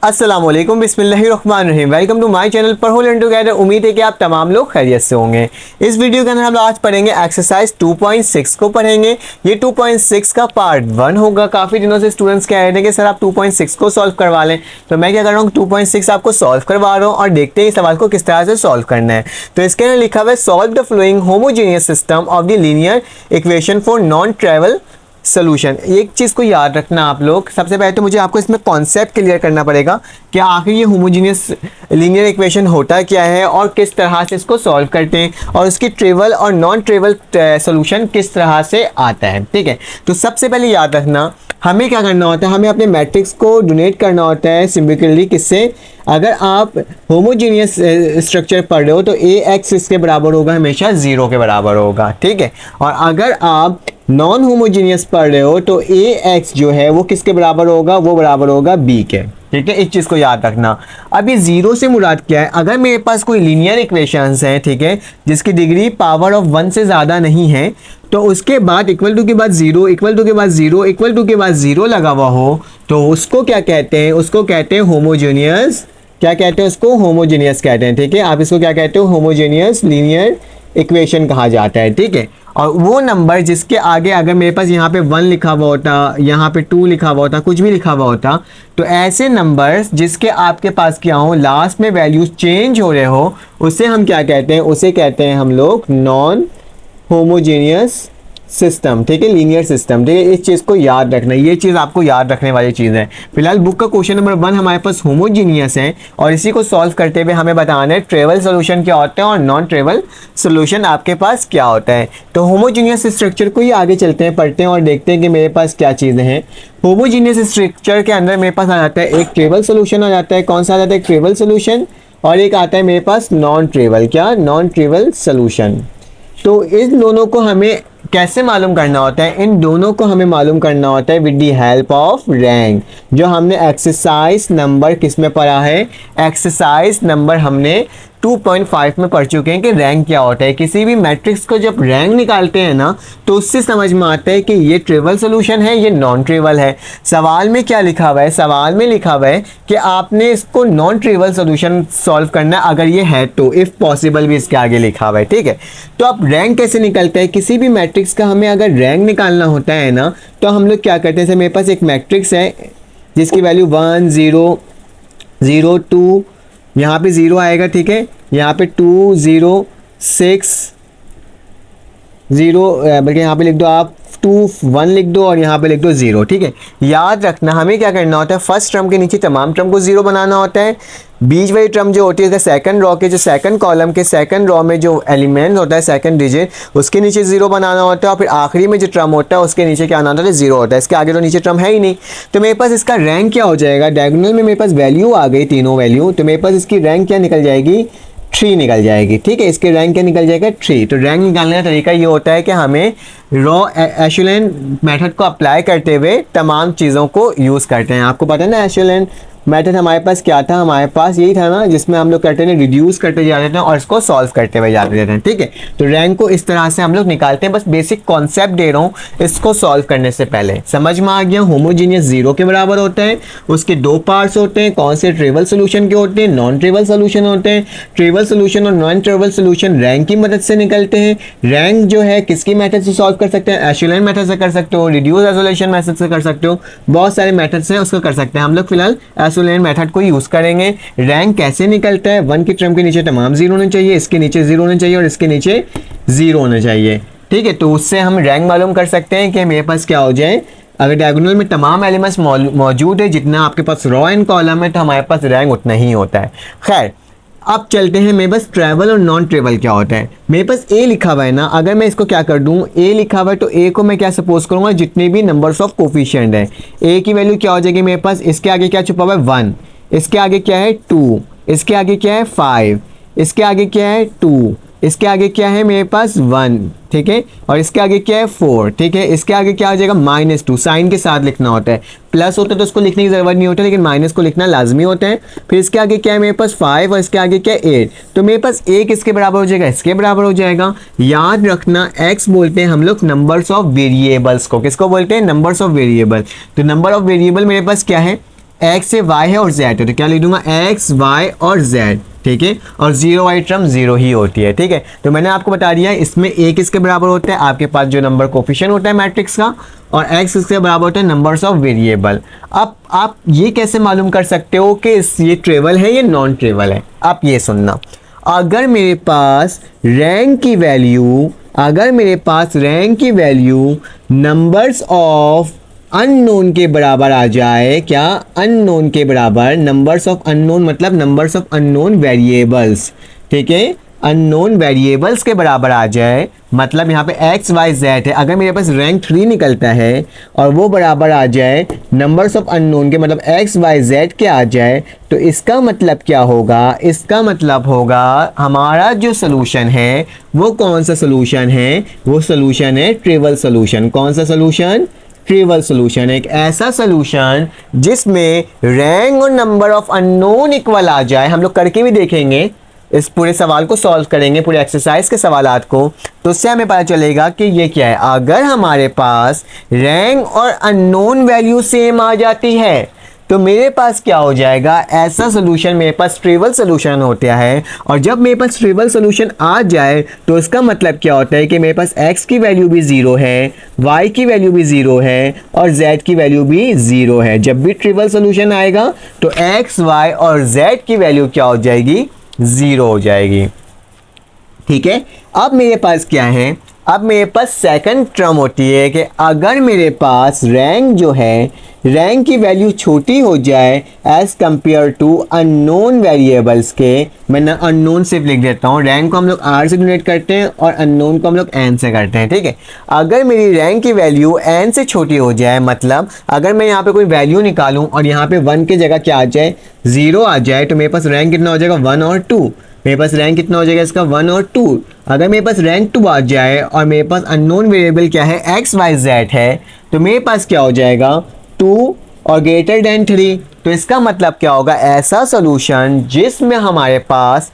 अस्सलामुअलैकुम बिस्मिल्लाहिर्रहमानिर्रहीम। Welcome to my channel पर होल एंड टुगेदर। उम्मीद है कि आप तमाम लोग खैरियत से होंगे। इस वीडियो के अंदर हम लोग आज पढ़ेंगे एक्सरसाइज 2.6 को पढ़ेंगे। ये 2.6 का पार्ट 1 होगा। काफ़ी दिनों से स्टूडेंट्स कह रहे थे कि सर आप 2.6 को सॉल्व करवा लें, तो मैं क्या कर रहा हूँ 2.6 आपको सॉल्व करवा रहा हूँ और देखते हैं इस सवाल को किस तरह से सॉल्व करना है। तो इसके अंदर लिखा हुआ है solve the flowing homogeneous system of the linear equation for non travel solution. एक चीज़ को याद रखना आप लोग, सबसे पहले तो मुझे आपको इसमें कॉन्सेप्ट क्लियर करना पड़ेगा कि आखिर ये होमोजीनियस लीनियर इक्वेशन होता क्या है और किस तरह से इसको सॉल्व करते हैं और उसकी ट्रेवल और नॉन ट्रेवल सोल्यूशन किस तरह से आता है। ठीक है, तो सबसे पहले याद रखना हमें क्या करना होता है, हमें अपने मैट्रिक्स को डोनेट करना होता है सिंपली किससे। अगर आप होमोजीनियस स्ट्रक्चर पढ़ रहे हो तो ए एक्स इसके बराबर होगा, हमेशा 0 के बराबर होगा। ठीक है, और अगर आप नॉन होमोजीनियस पढ़ रहे हो तो ए एक्स जो है वो किसके बराबर होगा, वो बराबर होगा बी के। ठीक है, इस चीज़ को याद रखना। अब ये 0 से मुराद क्या है, अगर मेरे पास कोई लीनियर इक्वेशंस हैं, ठीक है, जिसकी डिग्री पावर ऑफ 1 से ज़्यादा नहीं है, तो उसके बाद इक्वल टू के बाद 0, इक्वल टू के बाद 0, इक्वल टू के बाद 0 लगा हुआ हो, तो उसको क्या कहते हैं, उसको कहते हैं होमोजेनियस। क्या कहते हैं उसको, होमोजेनियस कहते हैं। ठीक है, आप इसको क्या कहते हो, होमोजेनियस लीनियर इक्वेशन कहा जाता है। ठीक है, और वो नंबर जिसके आगे अगर मेरे पास यहाँ पे 1 लिखा हुआ होता, यहाँ पे 2 लिखा हुआ होता, कुछ भी लिखा हुआ होता, तो ऐसे नंबर्स जिसके आपके पास क्या हो, लास्ट में वैल्यूज चेंज हो रहे हो, उसे हम क्या कहते हैं, उसे कहते हैं हम लोग नॉन होमोजेनियस सिस्टम। ठीक है, लीनियर सिस्टम। ठीक है, इस चीज़ को याद रखना, ये चीज़ आपको याद रखने वाली चीज़ है। फिलहाल बुक का क्वेश्चन नंबर 1 हमारे पास होमोजीनियस है और इसी को सॉल्व करते हुए हमें बताना है ट्रेवल सोल्यूशन क्या होता है और नॉन ट्रेवल सोल्यूशन आपके पास क्या होता है। तो होमोजीनियस स्ट्रक्चर को ही आगे चलते हैं, पढ़ते हैं और देखते हैं कि मेरे पास क्या चीज़ें हैं। होमोजीनियस स्ट्रक्चर के अंदर मेरे पास आ जाता है एक ट्रेवल सोल्यूशन आ जाता है। कौन सा आ जाता है, एक ट्रेवल सोल्यूशन, और एक आता है मेरे पास नॉन ट्रेवल। क्या, नॉन ट्रेवल सोल्यूशन। तो इन दोनों को हमें कैसे मालूम करना होता है, इन दोनों को हमें मालूम करना होता है with the help of rank, जो हमने एक्सरसाइज नंबर किस में पढ़ा है, एक्सरसाइज नंबर हमने 2.5 में पढ़ चुके हैं कि रैंक क्या होता है। किसी भी मैट्रिक्स को जब रैंक निकालते हैं ना, तो उससे समझ में आता है कि ये ट्रेवल सोल्यूशन है, ये नॉन ट्रेवल है। सवाल में क्या लिखा हुआ है, सवाल में लिखा हुआ है कि आपने इसको नॉन ट्रेवल सोल्यूशन सॉल्व करना है, अगर ये है तो, इफ़ पॉसिबल भी इसके आगे लिखा हुआ है। ठीक है, तो अब रैंक कैसे निकलता है, किसी भी मैट्रिक्स का हमें अगर रैंक निकालना होता है ना, तो हम लोग क्या करते हैं, जैसे मेरे पास एक मैट्रिक्स है जिसकी वैल्यू 1 0 0 2, यहाँ पे 0 आएगा। ठीक है, यहाँ पे 2 0 6 0, बल्कि यहाँ पे लिख दो आप 2 1 लिख दो और यहाँ पे लिख दो 0। ठीक है, याद रखना हमें क्या करना होता है, फर्स्ट टर्म के नीचे तमाम टर्म को 0 बनाना होता है। बीच वाली टर्म जो होती है सेकंड रॉ के, जो सेकंड कॉलम के सेकंड रॉ में जो एलिमेंट होता है सेकंड डिजिट, उसके नीचे 0 बनाना होता है और फिर आखिरी में जो टर्म होता है उसके नीचे क्या आना होता है, 0 होता है। इसके आगे तो नीचे टर्म है ही नहीं, तो मेरे पास इसका रैंक क्या हो जाएगा, डायगोनल में मेरे पास वैल्यू आ गई, तीनों वैल्यू, तो मेरे पास इसकी रैंक क्या निकल जाएगी, 3 निकल जाएगी। ठीक है, इसके रैंक क्या निकल जाएगा, 3। तो रैंक निकालने का तरीका ये होता है कि हमें रॉ एशेलन मेथड को अप्लाई करते हुए तमाम चीज़ों को यूज़ करते हैं। आपको पता है ना एशेलन मेथड हमारे पास क्या था, हमारे पास यही था ना, जिसमें हम लोग करते हैं रिड्यूस करते जाते थे और इसको सॉल्व करते हुए जाते थे। ठीक है, तो रैंक को इस तरह से हम लोग निकालते हैं। बस बेसिक कॉन्सेप्ट दे रहा हूँ, इसको सॉल्व करने से पहले समझ में आ गया। होमोजीनियस 0 के बराबर होता है, उसके 2 पार्ट्स होते हैं। कौन से, ट्रेवल सोल्यूशन के होते हैं, नॉन ट्रेवल सोल्यूशन होते हैं। ट्रेवल सोल्यूशन और नॉन ट्रेवल सोल्यूशन रैंक की मदद से निकलते हैं। रैंक जो है किसकी मेथड से सॉल्व कर सकते हैं, एशेलन मेथड से कर सकते हो, रिड्यूस आइसोलेशन मेथड से कर सकते हो, बहुत सारे मेथड्स हैं उसको कर सकते हैं। हम लोग फिलहाल एशेलन मेथड को यूज करेंगे। रैंक कैसे निकलता है, 1 की टर्म के नीचे तमाम 0 होने चाहिए, इसके नीचे 0 होने चाहिए और इसके नीचे 0 होने चाहिए। ठीक है, तो उससे हम रैंक मालूम कर सकते हैं कि मेरे पास क्या हो जाए, अगर डायगोनल में तमाम एलिमेंट्स मौजूद है, जितना आपके पास रॉ एंड कॉलम है, तो हमारे पास रैंक उतना ही होता है। खैर, अब चलते हैं मेरे पास ट्रैवल और नॉन ट्रैवल क्या होता है। मेरे पास ए लिखा हुआ है ना, अगर मैं इसको क्या कर दूं, ए लिखा हुआ है तो ए को मैं क्या सपोज करूंगा, जितने भी नंबर्स ऑफ कोफिशिएंट है, ए की वैल्यू क्या हो जाएगी मेरे पास, इसके आगे क्या छुपा हुआ है 1, इसके आगे क्या है 2, इसके आगे क्या है 5, इसके आगे क्या है 2, इसके आगे क्या है मेरे पास 1। ठीक है, और इसके आगे क्या है 4। ठीक है, इसके आगे क्या हो जाएगा -2, साइन के साथ लिखना होता है। प्लस होता है तो उसको लिखने की जरूरत नहीं होती, लेकिन माइनस को लिखना लाजमी होता है। फिर इसके आगे क्या है मेरे पास 5 और इसके आगे क्या है 8, तो मेरे पास a किसके बराबर हो जाएगा, इसके बराबर हो जाएगा। याद रखना x बोलते हैं हम लोग नंबर्स ऑफ वेरिएबल्स को, किसको बोलते हैं, नंबर्स ऑफ वेरिएबल। तो नंबर ऑफ वेरिएबल मेरे पास क्या है, एक्स से वाई है और जेड है, तो क्या लिख दूंगा एक्स वाई और जेड, ठीक है। और जीरो वाली टर्म जीरो ही होती है, ठीक है। तो मैंने आपको बता दिया इसमें ए किसके बराबर होता है, आपके पास जो नंबर कोफिशिएंट होता है मैट्रिक्स का, और एक्स किसके बराबर होता है, नंबर्स ऑफ वेरिएबल। अब आप ये कैसे मालूम कर सकते हो कि ये ट्रेवल है या नॉन ट्रेवल है, आप ये सुनना। अगर मेरे पास रैंक की वैल्यू नंबर्स ऑफ अननोन के बराबर आ जाए, क्या, अननोन के बराबर, नंबर्स ऑफ अननोन मतलब नंबर्स ऑफ अननोन वेरिएबल्स, ठीक है, अननोन वेरिएबल्स के बराबर आ जाए, मतलब यहाँ पे एक्स वाई जेड है, अगर मेरे पास रैंक 3 निकलता है और वो बराबर आ जाए नंबर्स ऑफ अननोन के, मतलब एक्स वाई जेड के आ जाए, तो इसका मतलब क्या होगा, इसका मतलब होगा हमारा जो सोल्यूशन है वो कौन सा सोल्यूशन है, वो सोल्यूशन है ट्रिवल सोल्यूशन। कौन सा सोल्यूशन, ट्रिवल सोल्यूशन, एक ऐसा सोल्यूशन जिसमें रैंक और नंबर ऑफ अननोन इक्वल आ जाए। हम लोग करके भी देखेंगे, इस पूरे सवाल को सॉल्व करेंगे, पूरे एक्सरसाइज के सवालात को, तो उससे हमें पता चलेगा कि ये क्या है। अगर हमारे पास रैंक और अननोन वैल्यू सेम आ जाती है तो मेरे पास क्या हो जाएगा, ऐसा सोल्यूशन मेरे पास ट्रिवल सोल्यूशन होता है। और जब मेरे पास ट्रिवल सोल्यूशन आ जाए तो इसका मतलब क्या होता है कि मेरे पास x की वैल्यू भी ज़ीरो है, y की वैल्यू भी ज़ीरो है और z की वैल्यू भी ज़ीरो है। जब भी ट्रिवल सोल्यूशन आएगा तो x, y और z की वैल्यू क्या हो जाएगी, ज़ीरो हो जाएगी, ठीक है। अब मेरे पास क्या है, अब मेरे पास सेकंड टर्म होती है कि अगर मेरे पास रैंक जो है, रैंक की वैल्यू छोटी हो जाए as compare to unknown variables के, मैं ना अननोन सिर्फ लिख देता हूँ, रैंक को हम लोग r से डिनोट करते हैं और अननोन को हम लोग n से करते हैं, ठीक है। अगर मेरी रैंक की वैल्यू n से छोटी हो जाए, मतलब अगर मैं यहाँ पे कोई वैल्यू निकालूं और यहाँ पे 1 की जगह क्या आ जाए, 0 आ जाए, तो मेरे पास रैंक कितना हो जाएगा, 1 और 2। मेरे पास रैंक कितना हो जाएगा इसका, 1 और 2। अगर मेरे पास रैंक 2 आ जाए और मेरे पास अननोन वेरिएबल क्या है, एक्स वाई जेड है, तो मेरे पास क्या हो जाएगा, 2 और ग्रेटर देन 3। तो इसका मतलब क्या होगा, ऐसा सोल्यूशन जिसमें हमारे पास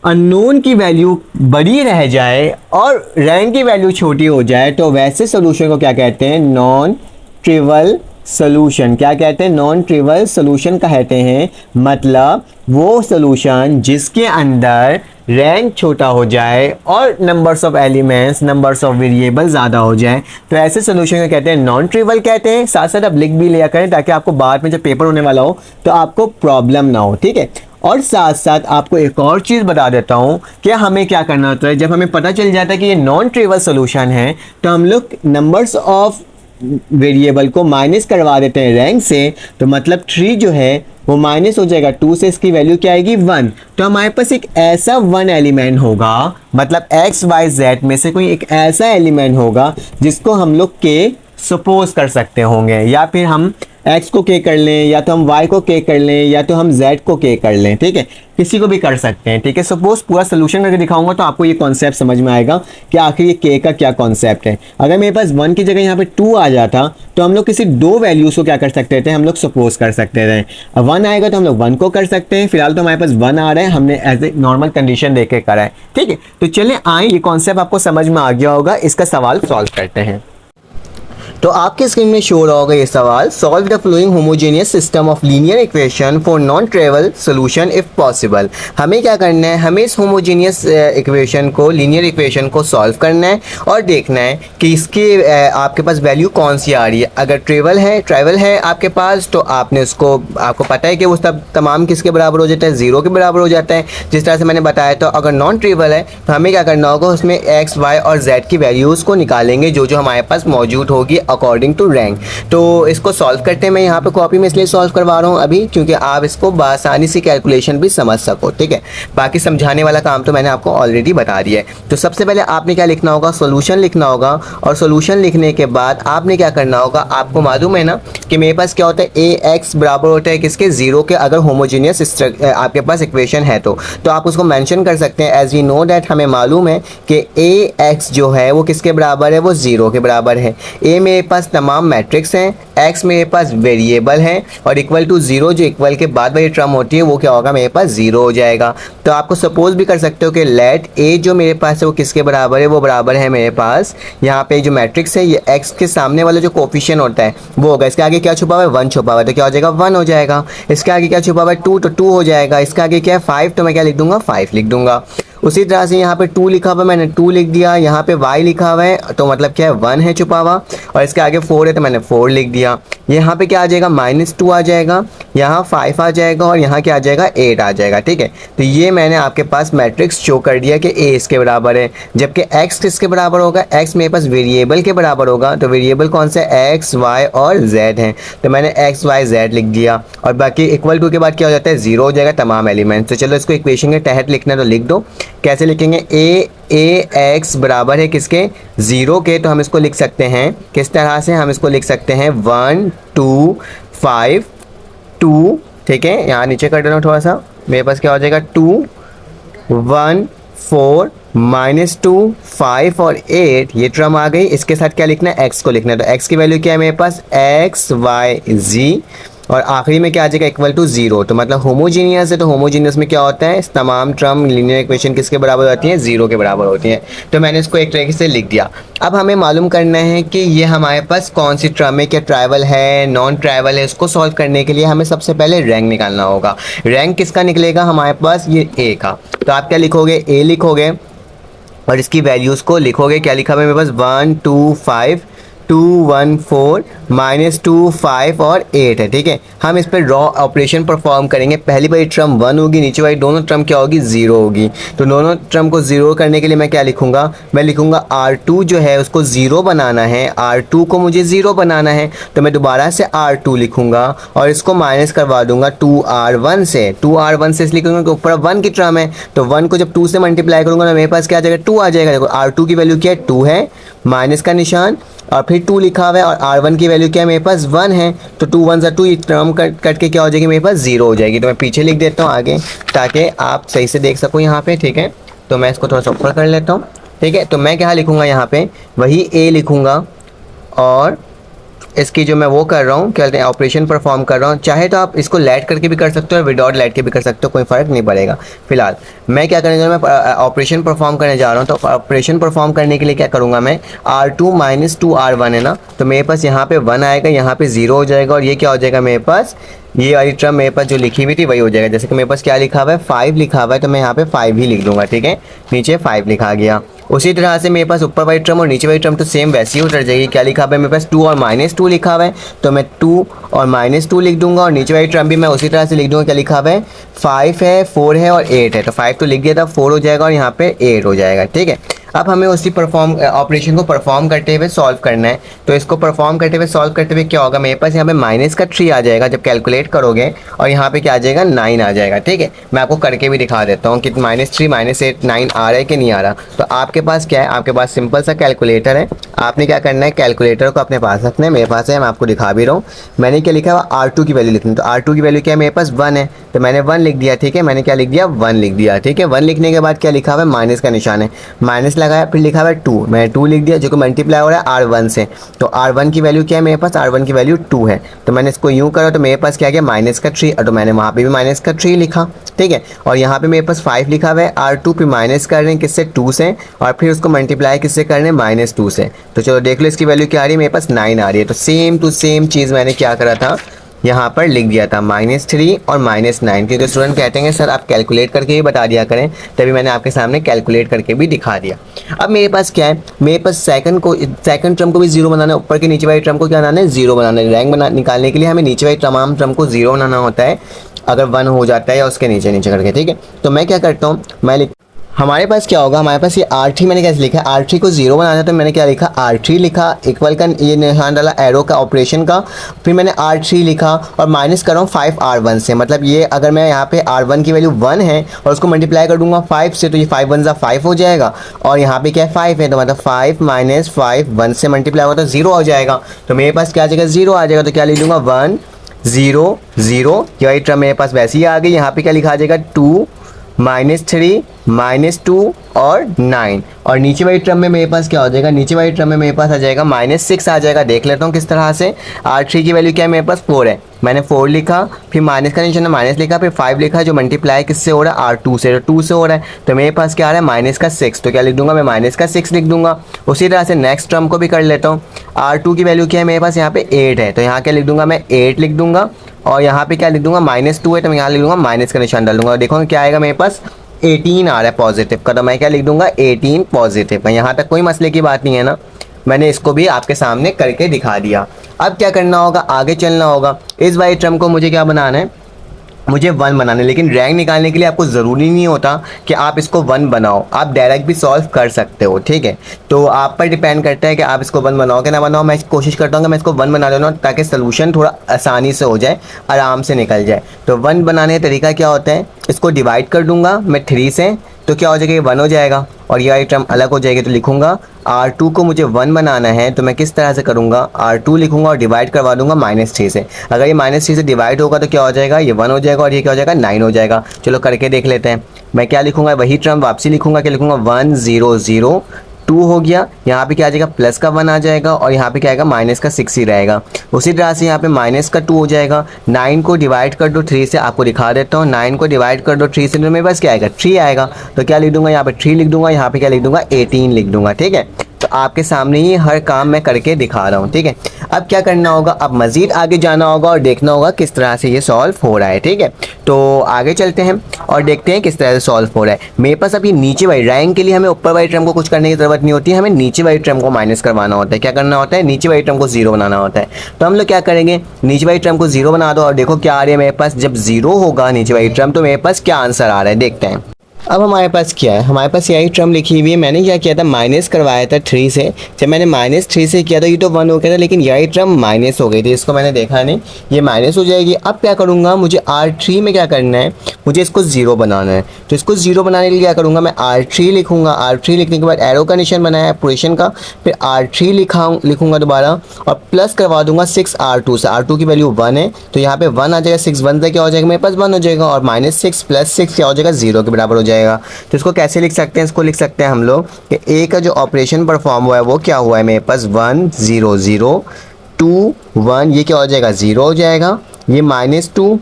अननोन की वैल्यू बड़ी रह जाए और रैंक की वैल्यू छोटी हो जाए, तो वैसे सोल्यूशन को क्या कहते हैं, नॉन ट्रिवल सोल्यूशन। क्या कहते हैं, नॉन ट्रिवल सोल्यूशन कहते हैं, मतलब वो सोल्यूशन जिसके अंदर रैंक छोटा हो जाए और numbers of elements, numbers of variable ज़्यादा हो जाए, तो ऐसे सोल्यूशन को कहते हैं नॉन ट्रिवल कहते हैं। साथ साथ आप लिख भी लिया करें ताकि आपको बाद में जब पेपर होने वाला हो तो आपको प्रॉब्लम ना हो, ठीक है। और साथ साथ आपको एक और चीज़ बता देता हूँ कि हमें क्या करना होता है, जब हमें पता चल जाता है कि ये नॉन ट्रिवल सोल्यूशन है, तो हम लोग नंबर्स ऑफ वेरिएबल को माइनस करवा देते हैं रैंक से, तो मतलब 3 जो है वो माइनस हो जाएगा 2 से, इसकी वैल्यू क्या आएगी, 1। तो हमारे पास एक ऐसा 1 एलिमेंट होगा, मतलब एक्स वाई जेड में से कोई एक ऐसा एलिमेंट होगा जिसको हम लोग के सपोज कर सकते होंगे, या फिर हम x को k कर लें, या तो हम y को k कर लें, या तो हम z को k कर लें, ठीक है, किसी को भी कर सकते हैं, ठीक है। सपोज पूरा सोल्यूशन करके दिखाऊंगा तो आपको ये कॉन्सेप्ट समझ में आएगा कि आखिर ये k का क्या कॉन्सेप्ट है। अगर मेरे पास 1 की जगह यहाँ पे 2 आ जाता तो हम लोग किसी 2 वैल्यूज़ को क्या कर सकते थे, हम लोग सपोज कर सकते थे। अब 1 आएगा तो हम लोग 1 को कर सकते हैं, फिलहाल तो हमारे पास 1 आ रहा है, हमने एज ए नॉर्मल कंडीशन देख के करा है, ठीक है। तो चलिए आए, ये कॉन्सेप्ट आपको समझ में आ गया होगा, इसका सवाल सॉल्व करते हैं। तो आपके स्क्रीन में शो रहा होगा ये सवाल, solve the flowing homogeneous system of linear equation for non trivial solution if possible. हमें क्या करना है, हमें इस होमोजेनियस इक्वेशन को, लीनियर इक्वेशन को सॉल्व करना है और देखना है कि इसके आपके पास वैल्यू कौन सी आ रही है। अगर ट्रिवल है आपके पास, तो आपने उसको, आपको पता है कि वो सब तमाम किसके बराबर हो जाता है, 0 के बराबर हो जाता है, जिस तरह से मैंने बताया। तो अगर नॉन ट्रिवल है तो हमें क्या करना होगा, उसमें एक्स, वाई और जेड की वैल्यूज़ को निकालेंगे जो हमारे पास मौजूद होगी अकॉर्डिंग टू रैंक। तो इसको सॉल्व करते हैं, मैं यहाँ पे कॉपी में इसलिए सॉल्व करवा रहा हूँ अभी क्योंकि आप इसको आसानी से कैलकुलेशन भी समझ सको, ठीक है। बाकी समझाने वाला काम तो मैंने आपको ऑलरेडी बता दिया है। तो सबसे पहले आपने क्या लिखना होगा, सोल्यूशन लिखना होगा, और सोल्यूशन लिखने के बाद आपने क्या करना होगा, आपको मालूम है ना कि मेरे पास क्या होता है, ए एक्स बराबर होता है किसके, 0 के। अगर होमोजीनियस आपके पास इक्वेशन है तो आप उसको मेंशन कर सकते हैं, एज वी नो दैट, हमें मालूम है कि ए एक्स जो है वो किसके बराबर है, वो 0 के बराबर है। ए मेरे मेरे पास तमाम मैट्रिक्स हैं, x मेरे पास वेरिएबल है और इक्वल टू 0 जो इक्वल के बाद वाली टर्म होती है वो क्या होगा, मेरे पास 0 हो जाएगा। तो आपको सपोज भी कर सकते हो कि लेट a जो मेरे पास है वो किसके बराबर है, वो बराबर है मेरे पास यहाँ पे जो मैट्रिक्स है ये x के सामने वाला जो कोफिशिएंट होता है वो होगा, इसके आगे क्या छुपा हुआ है, 1 छुपा हुआ है, तो क्या हो जाएगा 1 हो जाएगा। इसके आगे क्या छुपा हुआ है 2, तो 2 हो जाएगा। इसके आगे क्या है 5, तो मैं क्या लिख दूंगा 5 लिख दूंगा। उसी तरह से यहाँ पे 2 लिखा हुआ है, मैंने 2 लिख दिया। यहाँ पे y लिखा हुआ है तो मतलब क्या है 1 है छुपा हुआ, और इसके आगे 4 है तो मैंने 4 लिख दिया। यहाँ पे क्या आ जाएगा -2 आ जाएगा, यहाँ 5 आ जाएगा और यहाँ क्या आ जाएगा 8 आ जाएगा। ठीक है, तो ये मैंने आपके पास मैट्रिक्स शो कर दिया कि a इसके बराबर है, जबकि x किसके बराबर होगा, x मेरे पास वेरिएबल के बराबर होगा। तो वेरिएबल कौन सा है, x y और z है, तो मैंने x y z लिख दिया और बाकी इक्वल टू के बाद क्या हो जाता है 0 हो जाएगा तमाम एलिमेंट्स। तो चलो इसको इक्वेशन के तहत लिखना तो लिख दो। कैसे लिखेंगे, x बराबर है किसके 0 के, तो हम इसको लिख सकते हैं किस तरह से, हम इसको लिख सकते हैं 1 2 5 2। ठीक है, यहाँ नीचे कर देना थोड़ा सा, मेरे पास क्या हो जाएगा 2 1 4 -2 5 और 8 ये टर्म आ गई। इसके साथ क्या लिखना है, x को लिखना है, तो x की वैल्यू क्या है मेरे पास x y z और आखिरी में क्या आ जाएगा इक्वल टू 0। तो मतलब होमोजीनियस है, तो होमोजीनियस में क्या होता है, तमाम टर्म लीनियर इक्वेशन किसके बराबर होती हैं, 0 के बराबर होती हैं। तो मैंने इसको एक तरीके से लिख दिया। अब हमें मालूम करना है कि ये हमारे पास कौन सी टर्म है, क्या ट्राइवल है नॉन ट्राइवल है। इसको सॉल्व करने के लिए हमें सबसे पहले रैंक निकालना होगा। रैंक किसका निकलेगा हमारे पास, ये a का। तो आप क्या लिखोगे, a लिखोगे और इसकी वैल्यूज़ को लिखोगे। क्या लिखा हुआ है मेरे पास 1 2 5 2 1 4 -2 5 और 8 है। ठीक है, हम इस पर रॉ ऑपरेशन परफॉर्म करेंगे। पहली वाली टर्म 1 होगी, नीचे वाली दोनों टर्म क्या होगी 0 होगी। तो दोनों टर्म को 0 करने के लिए मैं क्या लिखूंगा, मैं लिखूंगा R2 जो है उसको 0 बनाना है, R2 को मुझे 0 बनाना है, तो मैं दोबारा से R2 लिखूंगा और इसको माइनस करवा दूंगा 2R1 से। 2R1 से इसलिए लिखूंगा कि ऊपर 1 की टर्म है, तो 1 को जब 2 से मल्टीप्लाई करूंगा तो मेरे पास क्या आ जाएगा 2 आ जाएगा। देखो R2 की वैल्यू क्या है 2 है, माइनस का निशान और फिर 2 लिखा हुआ है और R1 की वैल्यू क्या है मेरे पास 1 है, तो 2 1 2 ये टर्म कट के क्या हो जाएगी मेरे पास 0 हो जाएगी। तो मैं पीछे लिख देता हूँ आगे ताकि आप सही से देख सको यहाँ पे। ठीक है, तो मैं इसको थोड़ा सा ऊपर कर लेता हूँ। ठीक है, तो मैं क्या लिखूँगा यहाँ पे, वही a लिखूँगा और इसकी जो मैं वो कर रहा हूँ क्या कहते हैं ऑपरेशन परफॉर्म कर रहा हूँ। चाहे तो आप इसको लेट करके भी कर सकते हो और विदाउट लेट के भी कर सकते हो, कोई फ़र्क नहीं पड़ेगा। फिलहाल मैं क्या करने जा रहा हूँ, मैं ऑपरेशन परफॉर्म करने जा रहा हूँ। तो ऑपरेशन परफॉर्म करने के लिए क्या करूँगा मैं, R2 -2 R1 है ना, तो मेरे पास यहाँ पे 1 आएगा, यहाँ पे 0 हो जाएगा और ये क्या हो जाएगा मेरे पास, ये वाली टर्म मेरे पास जो लिखी हुई थी वही हो जाएगा। जैसे कि मेरे पास क्या लिखा हुआ है 5 लिखा हुआ है, तो मैं यहाँ पे 5 ही लिख दूंगा। ठीक है, नीचे 5 लिखा गया। उसी तरह से मेरे पास ऊपर वाली टर्म और नीचे वाली टर्म तो सेम वैसी ही उतर जाएगी। क्या लिखा हुआ है मेरे पास 2 और -2 लिखा हुआ है, तो मैं 2 और -2 लिख दूंगा और नीचे वाली टर्म भी मैं उसी तरह से लिख दूंगा। क्या लिखा हुआ है 5 है 4 है और 8 है, तो 5 तो लिख दिया था, 4 हो जाएगा और यहाँ पे 8 हो जाएगा। ठीक है, अब हमें उसी ऑपरेशन को परफॉर्म करते हुए सॉल्व करना है। तो इसको परफॉर्म करते हुए सॉल्व करते हुए क्या होगा, मेरे पास यहाँ पे माइनस का 3 आ जाएगा जब कैलकुलेट करोगे और यहाँ पे क्या आ जाएगा 9 आ जाएगा। ठीक है, मैं आपको करके भी दिखा देता हूँ कि -3 -8 9 आ रहा है कि नहीं आ रहा। तो आपके पास क्या है, आपके पास सिंपल सा कैलकुलेटर है। आपने क्या करना है, कैलकुलेटर को अपने पास रखना है। मेरे पास है, मैं आपको दिखा भी रहा हूँ। मैंने क्या लिखा है R2 की वैल्यू लिखनी, तो R2 की वैल्यू क्या है मेरे पास 1 है, तो मैंने 1 लिख दिया। ठीक है, मैंने क्या लिख दिया 1 लिख दिया। ठीक है, 1 लिखने के बाद क्या लिखा हुआ है माइनस का निशान है, माइनस लगाया, फिर लिखा हुआ है 2, मैंने 2 लिख दिया जो कि मल्टीप्लाई हो रहा है R1 से। तो R1 की वैल्यू क्या है मेरे पास, R1 की वैल्यू 2 है, तो मैंने इसको यूँ करा तो मेरे पास क्या गया माइनस का 3, तो मैंने वहाँ पे भी माइनस का 3 लिखा। ठीक है, और यहाँ पे मेरे पास 5 लिखा हुआ है, R2 पे माइनस कर रहे हैं किससे 2 से, और फिर उसको मल्टीप्लाई किससे कर रहे हैं -2 से। तो चलो देख लो इसकी वैल्यू क्या आ रही है, मेरे पास 9 आ रही है। तो सेम टू सेम चीज़ मैंने क्या करा था, यहाँ पर लिख दिया था -3 और -9, क्योंकि स्टूडेंट कहते हैं सर आप कैलकुलेट करके ही बता दिया करें, तभी मैंने आपके सामने कैलकुलेट करके भी दिखा दिया। अब मेरे पास क्या है, मेरे पास सेकंड टर्म को भी 0 बनाना है, ऊपर के नीचे वाली टर्म को क्या बनाना है 0 बनाना है। रैंक निकालने के लिए हमें नीचे वाली तमाम टर्म को 0 बनाना होता है अगर 1 हो जाता है या उसके नीचे नीचे करके। ठीक है, तो मैं क्या करता हूँ, हमारे पास क्या होगा, हमारे पास ये R3 मैंने कैसे लिखा है, R3 को 0 बनाना है तो मैंने क्या लिखा R3 लिखा, इक्वल का ये निशान डाला एरो का ऑपरेशन का, फिर मैंने R3 लिखा और माइनस कर रहा हूँ 5 R1 से। मतलब ये अगर मैं यहाँ पे R1 की वैल्यू 1 है और उसको मल्टीप्लाई कर दूंगा 5 से, तो ये 5 1 5 हो जाएगा और यहाँ पे क्या है 5 है, तो मतलब 5 - 5 1 से मल्टीप्लाई होगा तो 0 हो जाएगा। तो मेरे पास क्या आ जाएगा 0 आ जाएगा, तो क्या लिख दूंगा 1 0 0, यही टर्म मेरे पास वैसे ही आ गई। यहाँ पे क्या लिखा आ जाएगा 2 -3, -2 और 9। और नीचे वाली टर्म में मेरे पास क्या हो जाएगा, नीचे वाली टर्म में मेरे पास आ जाएगा -6 आ जाएगा। देख लेता हूँ किस तरह से। R3 की वैल्यू क्या है मेरे पास 4 है, मैंने 4 लिखा, फिर माइनस का निशान माइनस लिखा, फिर 5 लिखा, जो मल्टीप्लाई किससे हो रहा है, R2 से, तो 2 से हो रहा है। तो मेरे पास क्या आ रहा है -6, तो क्या लिख दूंगा मैं -6 लिख दूंगा। उसी तरह से नेक्स्ट टर्म को भी कर लेता हूँ। R2 की वैल्यू क्या है मेरे पास यहाँ पे 8 है, तो यहाँ क्या लिख दूंगा मैं 8 लिख दूंगा। और यहाँ पे क्या लिख दूंगा -2 है, तो मैं यहाँ लिख दूंगा माइनस का निशान डाल दूंगा। देखो क्या आएगा मेरे पास 18 आ रहा है पॉजिटिव का, तो मैं क्या लिख दूंगा 18 पॉजिटिव। यहाँ तक कोई मसले की बात नहीं है ना, मैंने इसको भी आपके सामने करके दिखा दिया। अब क्या करना होगा, आगे चलना होगा। इस वाली टर्म को मुझे क्या बनाना है, मुझे 1 बनाना है। लेकिन रैंक निकालने के लिए आपको ज़रूरी नहीं होता कि आप इसको 1 बनाओ, आप डायरेक्ट भी सॉल्व कर सकते हो, ठीक है। तो आप पर डिपेंड करता है कि आप इसको 1 बनाओ कि ना बनाओ। मैं कोशिश करता हूँ कि मैं इसको 1 बना लेना ताकि सोल्यूशन थोड़ा आसानी से हो जाए, आराम से निकल जाए। तो 1 बनाने का तरीका क्या होता है, इसको डिवाइड कर दूंगा मैं 3 से, तो क्या हो जाएगा ये 1 हो जाएगा और ये टर्म अलग हो जाएगी। तो लिखूंगा R2 को मुझे 1 बनाना है, तो मैं किस तरह से करूंगा, R2 लिखूंगा और डिवाइड करवा दूंगा -3 से। अगर ये -3 से डिवाइड होगा तो क्या हो जाएगा, ये 1 हो जाएगा और ये क्या हो जाएगा 9 हो जाएगा। चलो करके देख लेते हैं। मैं क्या लिखूंगा, वही टर्म वापसी लिखूंगा, क्या लिखूंगा 1 0 0 2 हो गया। यहाँ पे क्या आ जाएगा प्लस का 1 आ जाएगा और यहाँ पे क्या आएगा माइनस का 6 ही रहेगा। उसी तरह से यहाँ पे माइनस का 2 हो जाएगा। 9 को डिवाइड कर दो 3 से, आपको दिखा देता हूँ। 9 को डिवाइड कर दो 3 से, तो मेरे पास क्या आएगा 3 आएगा। तो क्या लिख दूंगा यहाँ पे 3 लिख दूंगा, यहाँ पे क्या लिख दूंगा 18 लिख दूंगा, ठीक है। तो आपके सामने ही हर काम मैं करके दिखा रहा हूँ, ठीक है। अब क्या करना होगा, अब मज़ीद आगे जाना होगा और देखना होगा किस तरह से ये सॉल्व हो रहा है, ठीक है। तो आगे चलते हैं और देखते हैं किस तरह से सॉल्व हो रहा है। मेरे पास अभी नीचे वाली रैंक के लिए हमें ऊपर वाली टर्म को कुछ करने की ज़रूरत नहीं होती है, हमें नीचे वाली टर्म को माइनस करवाना होता है। क्या करना होता है, नीचे वाली टर्म को 0 बनाना होता है। तो हम लोग क्या करेंगे, नीचे वाली टर्म को 0 बना दो और देखो क्या आ रही है मेरे पास। जब 0 होगा नीचे वाली टर्म तो मेरे पास क्या आंसर आ रहा है, देखते हैं। अब हमारे पास क्या है, हमारे पास यही टर्म लिखी हुई है। मैंने क्या किया था, माइनस करवाया था 3 से। जब मैंने -3 से किया था ये तो 1 हो गया था, लेकिन यही टर्म माइनस हो गई थी, इसको मैंने देखा नहीं, ये माइनस हो जाएगी। अब क्या करूँगा, मुझे R3 में क्या करना है, मुझे इसको 0 बनाना है। तो इसको 0 बनाने के लिए क्या करूँगा, मैं R3 लिखूँगा। R3 लिखने के बाद एरो का निशान बनाया ऑपरेशन का, फिर R3 लिखूँगा दोबारा और प्लस करवा दूंगा 6 R2 से। R2 की वैल्यू 1 है, तो यहाँ पे 1 आ जाएगा, 6 1 से क्या हो जाएगा मेरे पास 1 हो जाएगा और -6 + 6 क्या हो जाएगा 0 के बराबर हो जाएगा। तो इसको कैसे लिख सकते हैं, इसको लिख सकते हैं हम लोग कि ए का जो ऑपरेशन परफॉर्म हुआ है वो क्या हुआ है मेरे पास 1 0 0 2 1, ये क्या हो जाएगा 0 हो जाएगा, ये -2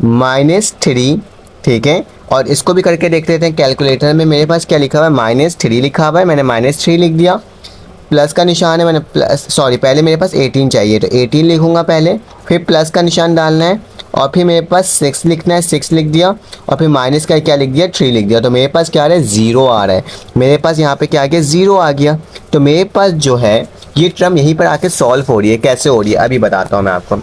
-3, ठीक है। और इसको भी करके देख लेते हैं। कैलकुलेटर में मेरे पास क्या लिखा हुआ है, -3 लिखा हुआ है, मैंने -3 लिख दिया। प्लस का निशान है, मैंने पहले मेरे पास 18 चाहिए तो 18 लिखूंगा पहले, फिर प्लस का निशान डालना है और फिर मेरे पास 6 लिखना है, 6 लिख दिया और फिर माइनस का क्या लिख दिया 3 लिख दिया। तो मेरे पास क्या आ रहा है 0 आ रहा है, मेरे पास यहाँ पे क्या आ गया 0 आ गया। तो मेरे पास जो है ये टर्म यहीं पर आके सॉल्व हो रही है। कैसे हो रही है अभी बताता हूँ मैं आपको।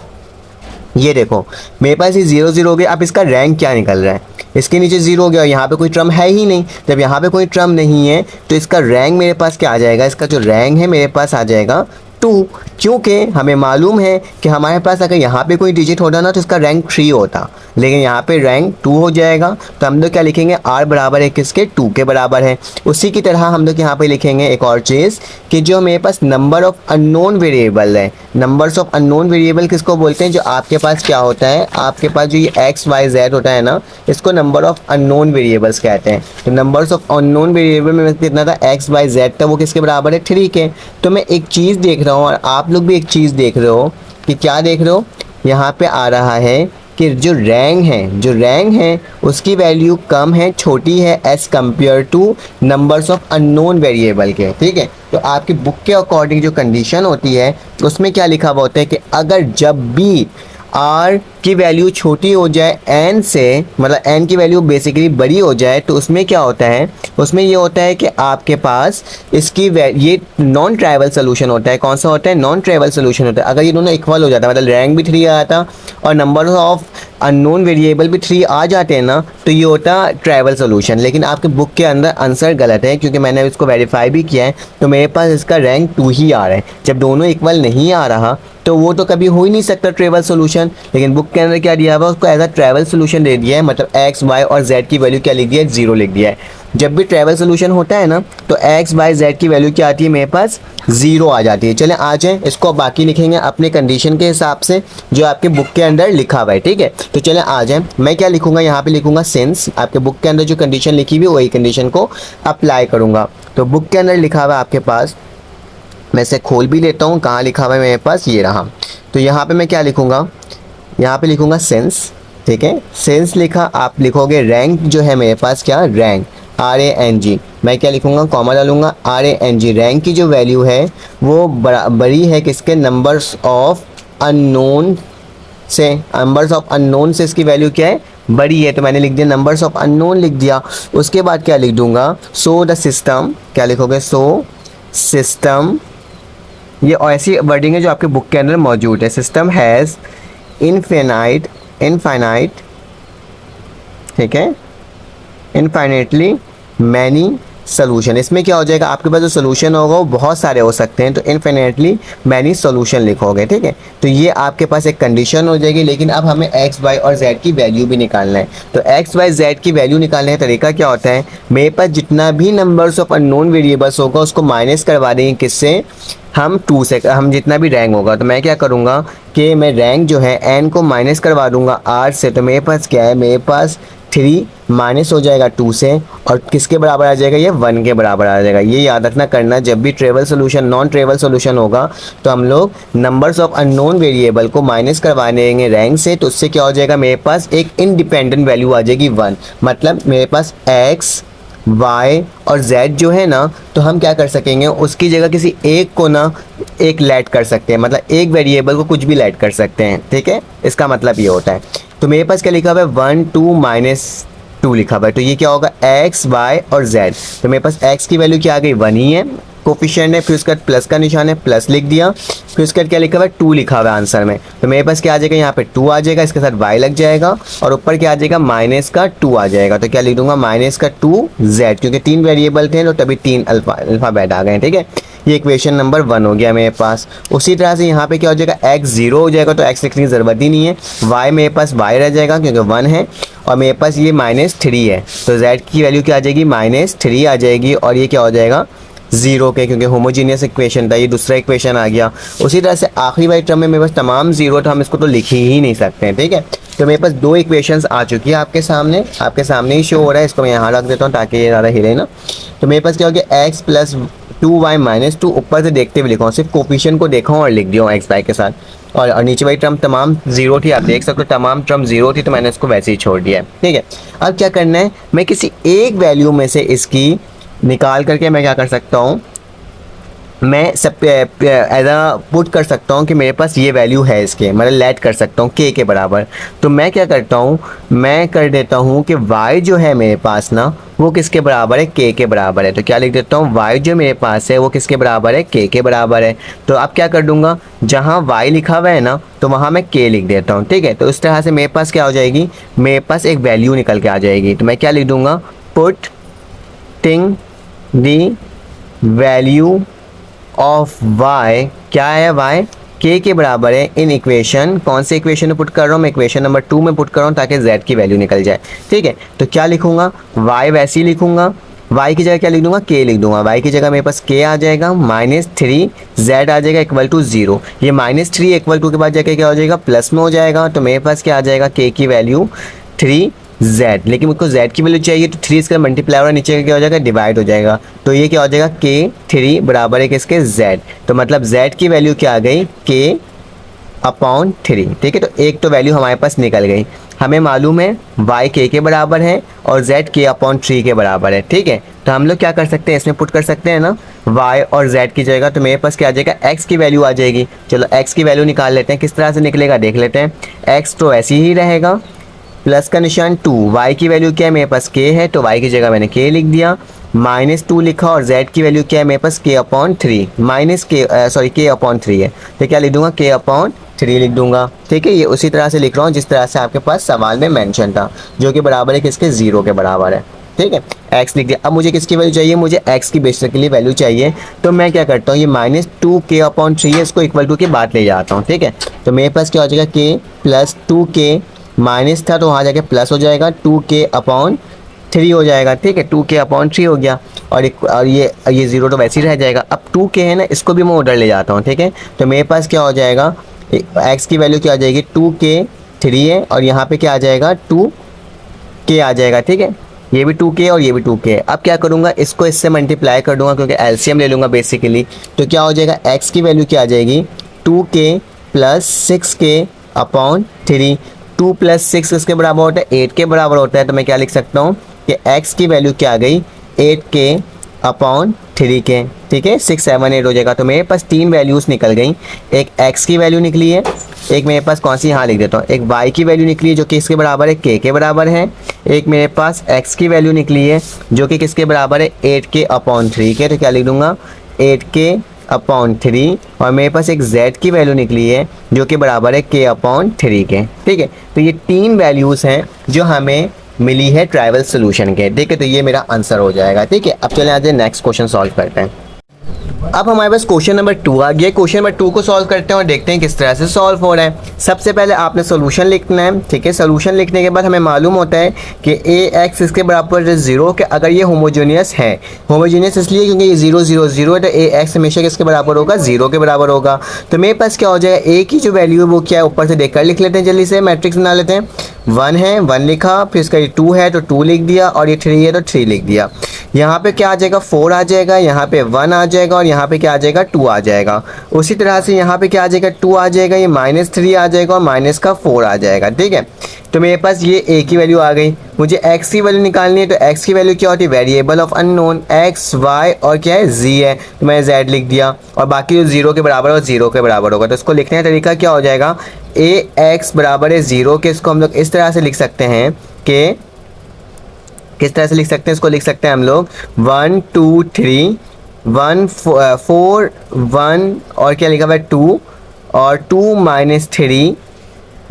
ये देखो मेरे पास ये 0 0 हो गया। अब इसका रैंक क्या निकल रहा है, इसके नीचे 0 हो गया और यहाँ पे कोई टर्म है ही नहीं। जब यहाँ पे कोई टर्म नहीं है तो इसका रैंक मेरे पास क्या आ जाएगा, इसका जो रैंक है मेरे पास आ जाएगा 2, क्योंकि हमें मालूम है कि हमारे पास अगर यहाँ पे कोई डिजिट होता ना तो इसका रैंक 3 होता, लेकिन यहाँ पे रैंक 2 हो जाएगा। तो हम लोग क्या लिखेंगे, r बराबर है किसके 2 के बराबर है। उसी की तरह हम लोग यहाँ पे लिखेंगे एक और चीज़ कि जो मेरे पास नंबर ऑफ़ अननोन वेरिएबल है, नंबर्स ऑफ अननोन वेरिएबल किसको बोलते हैं, जो आपके पास क्या होता है, आपके पास जो ये x y z होता है ना, इसको नंबर ऑफ़ अननोन वेरिएबल्स कहते हैं। तो नंबर्स ऑफ अननोन वेरिएबल में कितना था x y z था, वो किसके बराबर है 3 के। तो मैं एक चीज़ देख रहा हूँ और आप लोग भी एक चीज़ देख रहे हो कि क्या देख रहे हो, यहाँ पे आ रहा है कि जो रैंक है उसकी वैल्यू कम है, छोटी है as compare two numbers of unknown variable के, ठीक है। तो आपकी बुक के अकॉर्डिंग जो कंडीशन होती है उसमें क्या लिखा हुआ होता है कि अगर जब भी r की वैल्यू छोटी हो जाए n से, मतलब n की वैल्यू बेसिकली बड़ी हो जाए, तो उसमें क्या होता है, उसमें ये होता है कि आपके पास इसकी ये नॉन ट्राइवल सोल्यूशन होता है। कौन सा होता है, नॉन ट्राइवल सोल्यूशन होता है। अगर ये दोनों इक्वल हो जाता है, मतलब रैंक भी 3 आया था और नंबर ऑफ अननोन वेरिएबल भी 3 आ जाते हैं ना, तो ये होता है ट्राइवल सोल्यूशन। लेकिन आपके बुक के अंदर आंसर गलत है, क्योंकि मैंने इसको वेरीफाई भी किया है, तो मेरे पास इसका रैंक 2 ही आ रहा है। जब दोनों इक्वल नहीं आ रहा तो वो तो कभी हो ही नहीं सकता ट्राइवल सोल्यूशन। लेकिन बुक के अंदर क्या दिया हुआ, उसको एज अ ट्राइवल सोल्यूशन दे दिया है, मतलब x y और z की वैल्यू क्या लिख दिया है 0 लिख दिया है। जब भी ट्रेवल सोल्यूशन होता है ना तो एक्स बाय जेड की वैल्यू क्या आती है मेरे पास 0 आ जाती है। चलें आ जाएं, इसको अब बाकी लिखेंगे अपने कंडीशन के हिसाब से जो आपके बुक के अंदर लिखा हुआ है, ठीक है। तो चलें आ जाएं, मैं क्या लिखूंगा यहाँ पे लिखूंगा सिंस, आपके बुक के अंदर जो कंडीशन लिखी हुई वही कंडीशन को अप्लाई करूँगा। तो बुक के अंदर लिखा हुआ है आपके पास, मैं इसे खोल भी लेता हूँ, कहाँ लिखा हुआ है मेरे पास, ये रहा। तो यहाँ पे मैं क्या लिखूँगा, यहाँ पे लिखूँगा सेंस, ठीक है। सेंस लिखा, आप लिखोगे रैंक जो है मेरे पास क्या, रैंक RANG, मैं क्या लिखूँगा, कॉमा डालूँगा RANG, रैंक की जो वैल्यू है वो बड़ी है किसके, नंबर्स ऑफ अननोन से, नंबर्स ऑफ अननोन से इसकी वैल्यू क्या है, बड़ी है। तो मैंने लिख दिया नंबर्स ऑफ अननोन लिख दिया। उसके बाद क्या लिख दूँगा, सो द सिस्टम, क्या लिखोगे, सो सिस्टम, ये ऐसी वर्डिंग है जो आपके बुक के अंदर मौजूद है। सिस्टम हैज़ इनफाइनाइट, ठीक है, इनफाइनाइटली मैनी सोल्यूशन। इसमें क्या हो जाएगा, आपके पास जो सोल्यूशन होगा वो बहुत सारे हो सकते हैं, तो इनफाइनाइटली मैनी सोल्यूशन लिखोगे, ठीक है। तो ये आपके पास एक कंडीशन हो जाएगी। लेकिन अब हमें एक्स वाई और जेड की वैल्यू भी निकालना है। तो एक्स वाई जेड की वैल्यू निकालने का तरीका क्या होता है, मेरे पास जितना भी नंबर्स ऑफ अननोन वेरिएबल्स होगा उसको माइनस करवा देंगे किससे, हम 2 से, हम जितना भी रैंक होगा। तो मैं क्या करूँगा कि मैं रैंक जो है n को माइनस करवा दूंगा 8 से। तो मेरे पास क्या है, मेरे पास 3 माइनस हो जाएगा 2 से, और किसके बराबर आ जाएगा, ये 1 के बराबर आ जाएगा। ये याद रखना करना, जब भी travel solution, non travel solution होगा तो हम लोग नंबर्स ऑफ अननोन वेरिएबल को माइनस करवा देंगे रैंक से। तो उससे क्या हो जाएगा, मेरे पास एक इंडिपेंडेंट वैल्यू आ जाएगी 1। मतलब मेरे पास x y और z जो है ना, तो हम क्या कर सकेंगे, उसकी जगह किसी एक को ना एक लेट कर सकते हैं, मतलब एक वेरिएबल को कुछ भी लेट कर सकते हैं, ठीक है। इसका मतलब ये होता है। तो मेरे पास क्या लिखा हुआ है, 1 2 -2 लिखा हुआ है। तो ये क्या होगा, x y और z। तो मेरे पास x की वैल्यू क्या आ गई, 1 ही है, कोफिशिएंट है, फिर उसका प्लस का निशान है, प्लस लिख दिया, फिर उसका क्या लिखा हुआ है, 2 लिखा हुआ है आंसर में। तो मेरे पास क्या आ जाएगा, यहाँ पे 2 आ जाएगा, इसके साथ y लग जाएगा, और ऊपर क्या आ जाएगा, माइनस का 2 आ जाएगा। तो क्या लिख दूंगा, माइनस का 2z, क्योंकि 3 वेरिएबल थे तो तभी 3 अल्फ़ाबेट आ गए, ठीक है। ये इक्वेशन नंबर 1 हो गया मेरे पास। उसी तरह से यहाँ पे क्या हो जाएगा, x 0 हो जाएगा, तो x लिखने की ज़रूरत ही नहीं है। y मेरे पास y रह जाएगा क्योंकि 1 है, और मेरे पास ये -3 है, तो z की वैल्यू क्या आ जाएगी, -3 आ जाएगी। और ये क्या हो जाएगा, 0 के, क्योंकि होमोजीनियस इक्वेशन था, ये दूसरा इक्वेशन आ गया। उसी तरह से आखिरी वाली टर्म में मेरे पास तमाम 0, तो हम इसको तो लिख ही नहीं सकते हैं, ठीक है। तो मेरे पास 2 इक्वेशंस आ चुकी है आपके सामने ही शो हो रहा है। इसको मैं यहाँ रख देता हूँ ताकि ये ज़्यादा हिले ना। तो मेरे पास क्या हो गया, x + 2y - 2, ऊपर से देखते हुए लिखा हूँ, सिर्फ कोफिशिएंट को देखा हूँ और लिख दिया हूँ x y के साथ। और नीचे वाली टर्म तमाम 0 थी, आप देख सकते हो तमाम टर्म 0 थी, तो मैंने इसको वैसे ही छोड़ दिया है, ठीक है। अब क्या करना है, मैं किसी एक वैल्यू में से इसकी निकाल करके मैं क्या कर सकता हूँ, मैं सब ऐसा पुट कर सकता हूँ कि मेरे पास ये वैल्यू है इसके, मतलब लेट कर सकता हूँ k के बराबर। तो मैं क्या करता हूँ, मैं कर देता हूँ कि y जो है मेरे पास ना वो किसके बराबर है, k के बराबर है। तो क्या लिख देता हूँ, y जो मेरे पास है वो किसके बराबर है, k के बराबर है। तो अब क्या कर दूँगा, जहाँ y लिखा हुआ है ना तो वहाँ मैं k लिख देता हूँ, ठीक है। तो इस तरह से मेरे पास क्या हो जाएगी, मेरे पास एक वैल्यू निकल के आ जाएगी। तो मैं क्या लिख दूँगा, putting the value of y, क्या है y k के बराबर है इन इक्वेशन, कौन से इक्वेशन में पुट कर रहा हूँ मैं, इक्वेशन नंबर 2 में पुट कर रहा हूँ ताकि z की वैल्यू निकल जाए, ठीक है। तो क्या लिखूंगा, y वैसे ही लिखूंगा, y की जगह क्या लिख दूंगा, k लिख दूंगा। y की जगह मेरे पास k आ जाएगा, -3 z आ जाएगा इक्वल टू 0। ये -3 इक्वल टू के बाद जाके क्या हो जाएगा, प्लस में हो जाएगा। तो मेरे पास क्या आ जाएगा, k की वैल्यू 3z, लेकिन मुझको z की वैल्यू चाहिए, तो 3 इसका मल्टीप्लाई और नीचे का क्या हो जाएगा, डिवाइड हो जाएगा। तो ये क्या हो जाएगा, k3 बराबर है किसके, z। तो मतलब z की वैल्यू क्या आ गई, k/3, ठीक है। तो एक तो वैल्यू हमारे पास निकल गई। हमें मालूम है y k के बराबर है और z k/3 के बराबर है, ठीक है। तो हम लोग क्या कर सकते हैं, इसमें पुट कर सकते हैं ना y और z की जगह। तो मेरे पास क्या आ जाएगा, x की वैल्यू आ जाएगी। चलो x की वैल्यू निकाल लेते हैं, किस तरह से निकलेगा देख लेते हैं। x तो ऐसे ही रहेगा, प्लस का निशान 2, y की वैल्यू क्या है, मेरे पास k है, तो y की जगह मैंने k लिख दिया, -2 लिखा, और z की वैल्यू क्या है मेरे पास, k/3 k/3 है। तो क्या लिख दूंगा, k/3 लिख दूंगा, ठीक है। ये उसी तरह से लिख रहा हूँ जिस तरह से आपके पास सवाल में मेंशन था, जो कि बराबर है किसके, 0 के बराबर है, ठीक है। x लिख दिया। अब मुझे किसकी वैल्यू चाहिए, मुझे x की बेसिकली वैल्यू चाहिए। तो मैं क्या करता हूँ, ये -2 k/3 है, इसको इक्वल टू के बाद ले जाता हूँ, ठीक है। तो मेरे पास क्या हो जाएगा, k + 2k, माइनस था तो वहाँ जाके प्लस हो जाएगा, 2k/3 3 हो जाएगा, ठीक है, 2k/3 हो गया। और ये 0 तो वैसे ही रह जाएगा। अब 2k है ना, इसको भी मैं उधर ले जाता हूँ, ठीक है। तो मेरे पास क्या हो जाएगा, x की वैल्यू क्या आ जाएगी, 2k 3 है, और यहाँ पे क्या आ जाएगा 2k आ जाएगा, ठीक है। ये भी 2k और ये भी 2k। अब क्या करूँगा, इसको इससे मल्टीप्लाई कर दूंगा क्योंकि एलसीएम ले लूँगा बेसिकली। तो क्या हो जाएगा, x की वैल्यू क्या आ जाएगी, 2k प्लस 6k/3। 2 + 6 किसके बराबर होता है, 8 के बराबर होता है। तो मैं क्या लिख सकता हूँ कि x की वैल्यू क्या आ गई, 8k/3k, ठीक है। 6 7 8 हो जाएगा। तो मेरे पास 3 वैल्यूज़ निकल गई। एक x की वैल्यू निकली है, एक मेरे पास कौन सी, यहाँ लिख देता हूँ, एक y की वैल्यू निकली है जो कि इसके बराबर है, k के बराबर है। एक मेरे पास x की वैल्यू निकली है जो कि किसके बराबर है, 8k/3 के। तो क्या लिख दूँगा, 8k/3। और मेरे पास एक z की वैल्यू निकली है जो कि बराबर है k/3 के, ठीक है। तो ये 3 वैल्यूज़ हैं जो हमें मिली है ट्राइवल सोल्यूशन के, ठीक है। तो ये मेरा आंसर हो जाएगा, ठीक है। अब चलें आज नेक्स्ट क्वेश्चन सॉल्व करते हैं। अब हमारे पास क्वेश्चन नंबर 2 आ गया। क्वेश्चन नंबर 2 को सॉल्व करते हैं और देखते हैं किस तरह से सॉल्व हो रहा है। सबसे पहले आपने सोल्यूशन लिखना है, ठीक है। सोल्यूशन लिखने के बाद हमें मालूम होता है कि ax इसके बराबर 0 के अगर ये होमोजेनियस है। होमोजेनियस इसलिए क्योंकि ये 0 0 0 है, तो ax हमेशा किसके बराबर होगा, 0 के बराबर होगा। तो मेरे पास क्या हो जाएगा, a की जो वैल्यू है वो क्या है, ऊपर से देखकर लिख लेते हैं, जल्दी से मैट्रिक्स बना लेते हैं। 1 है, 1 लिखा, फिर इसका 2 है तो 2 लिख दिया, और ये 3 है तो 3 लिख दिया। यहाँ पे क्या आ जाएगा, 4 आ जाएगा, यहाँ पे 1 आ जाएगा, और यहाँ पे क्या आ जाएगा, 2 आ जाएगा। उसी तरह से यहाँ पे क्या आ जाएगा, 2 आ जाएगा, ये -3 आ जाएगा, और -4 आ जाएगा, ठीक है। तो मेरे पास ये a की वैल्यू आ गई। मुझे x की वैल्यू निकालनी है, तो x की वैल्यू क्या होती है, variable of unknown, x y और क्या है, z है। तो मैं z लिख दिया, और बाकी जो 0 के बराबर और 0 के बराबर होगा। तो इसको लिखने का तरीका क्या हो जाएगा, ax बराबर है 0 के। इसको हम लोग इस तरह से लिख सकते हैं कि किस तरह से लिख सकते हैं, इसको लिख सकते हैं हम लोग 1 2 3 1 4 1 और क्या लिखा हुआ है 2, और 2 -3